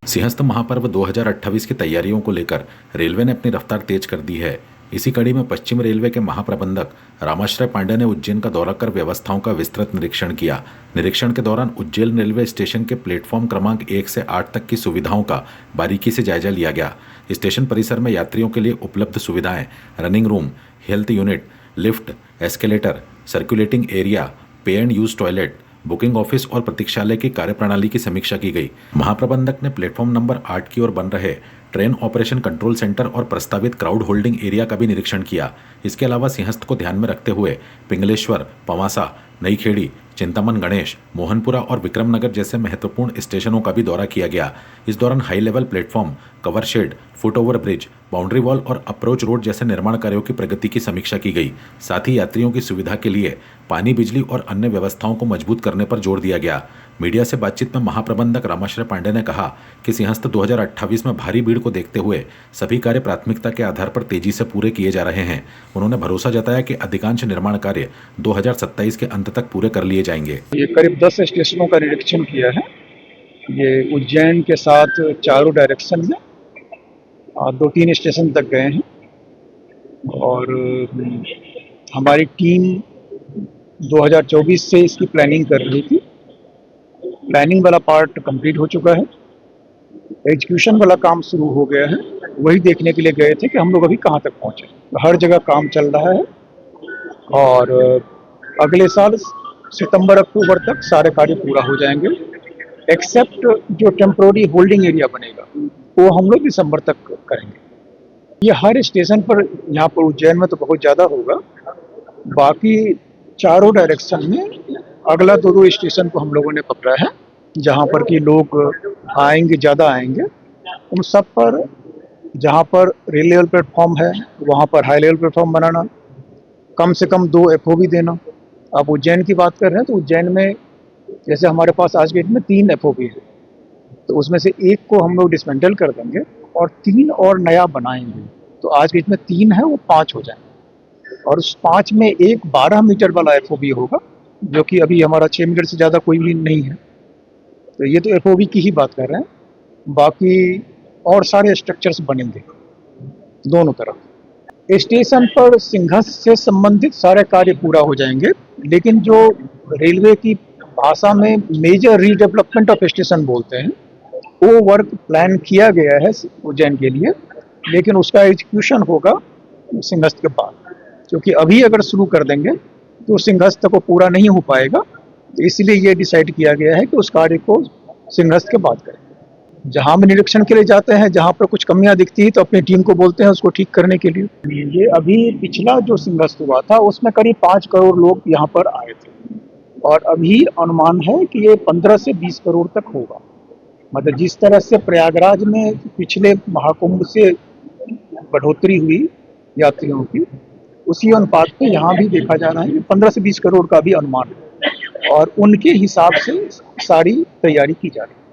सिंहस्थ महापर्व 2028 की तैयारियों को लेकर रेलवे ने अपनी रफ्तार तेज कर दी है। इसी कड़ी में पश्चिम रेलवे के महाप्रबंधक रामाश्रय पांडे ने उज्जैन का दौरा कर व्यवस्थाओं का विस्तृत निरीक्षण किया। निरीक्षण के दौरान उज्जैन रेलवे स्टेशन के प्लेटफॉर्म क्रमांक 1 से 8 तक की सुविधाओं का बारीकी से जायजा लिया गया। स्टेशन परिसर में यात्रियों के लिए उपलब्ध सुविधाएं, running room, health unit, lift, escalator, circulating area, pay and use toilet, booking office और प्रतीक्षालय की कार्यप्रणाली की समीक्षा की गई। महाप्रबंधक ने प्लेटफॉर्म नंबर 8 की ओर बन रहे ट्रेन ऑपरेशन कंट्रोल सेंटर और प्रस्तावित क्राउड होल्डिंग एरिया का भी निरीक्षण किया। इसके अलावा सिंहस्थ को ध्यान में रखते हुए पिंगलेश्वर, पवासा, नई खेड़ी, चिंतामन गणेश, मोहनपुरा और विक्रमनगर जैसे महत्वपूर्ण स्टेशनों का भी दौरा किया गया। इस दौरान high level platform, cover shed, foot over bridge, boundary wall और अप्रोच रोड जैसे निर्माण कार्यों की प्रगति की समीक्षा की गई। साथ ही यात्रियों की सुविधा के लिए पानी, बिजली और अन्य व्यवस्थाओं को मजबूत करने पर जोर दिया गया। मीडिया से बातचीत में महाप्रबंधक रामाश्रय पांडे ने कहा कि सिंहस्थ 2028 में भारी भीड़ को देखते हुए सभी कार्य प्राथमिकता के आधार पर तेजी से पूरे किए जा रहे हैं। उन्होंने भरोसा जताया कि अधिकांश निर्माण कार्य 2027 के अंत तक पूरे कर लिए जाएंगे। ये करीब 10 स्टेशनों का निरीक्षण किया है। ये उज्जैन के साथ चारों डायरेक्शन में 2-3 स्टेशन तक गए हैं और हमारी टीम 2024 से इसकी प्लानिंग कर रही थी। प्लानिंग वाला पार्ट कंप्लीट हो चुका है, एग्जीक्यूशन वाला काम शुरू हो गया है। वही देखने के लिए गए थे कि हम लोग अभी कहाँ तक पहुँचे। हर जगह काम चल रहा है और अगले साल सितंबर अक्टूबर तक सारे कार्य पूरा हो जाएंगे, एक्सेप्ट जो टेम्पोररी होल्डिंग एरिया बनेगा वो हम लोग दिसंबर तक करेंगे। ये हर स्टेशन पर, यहाँ पर उज्जैन में तो बहुत ज़्यादा होगा, बाकी चारों डायरेक्शन में अगला 2-2 स्टेशन को हम लोगों ने पकड़ा है जहाँ पर कि लोग आएंगे, ज़्यादा आएंगे। उन सब पर जहाँ पर रेल लेवल प्लेटफॉर्म है वहाँ पर हाई लेवल प्लेटफॉर्म बनाना, कम से कम 2 FOB देना। आप उज्जैन की बात कर रहे हैं तो उज्जैन में जैसे हमारे पास आज के डेट में 3 FOB है, तो उसमें से एक को हम लोग डिसमेंटल कर देंगे और 3 और नया बनाएंगे। तो आज के डेट में 3 है, वो 5 हो जाएंगे और उस 5 में एक 12 मीटर वाला FOB होगा, जो कि अभी हमारा 6 मीटर से ज़्यादा कोई भी नहीं है। तो ये तो FOB की ही बात कर रहे हैं, बाकी और सारे स्ट्रक्चर्स बनेंगे दोनों तरफ। स्टेशन पर सिंहस्थ से संबंधित सारे कार्य पूरा हो जाएंगे, लेकिन जो रेलवे की भाषा में मेजर रीडेवलपमेंट ऑफ स्टेशन बोलते हैं, वो वर्क प्लान किया गया है उज्जैन के लिए, लेकिन उसका एग्जीक्यूशन होगा सिंहस्थ के बाद, क्योंकि अभी अगर शुरू कर देंगे तो सिंहस्थ को पूरा नहीं हो पाएगा। तो इसलिए ये डिसाइड किया गया है कि उस कार्य को सिंहस्थ के बाद करें। जहाँ भी निरीक्षण के लिए जाते हैं, जहाँ पर कुछ कमियां दिखती है तो अपनी टीम को बोलते हैं उसको ठीक करने के लिए। ये अभी पिछला जो सिंहस्थ हुआ था उसमें करीब 5 करोड़ लोग यहाँ पर आए थे और अभी अनुमान है कि ये 15 से 20 करोड़ तक होगा। मतलब जिस तरह से प्रयागराज में पिछले महाकुंभ से बढ़ोतरी हुई यात्रियों की, उसी अनुपात पे यहाँ भी देखा जा रहा है कि 15 से 20 करोड़ का भी अनुमान है और उनके हिसाब से सारी तैयारी की जा रही है।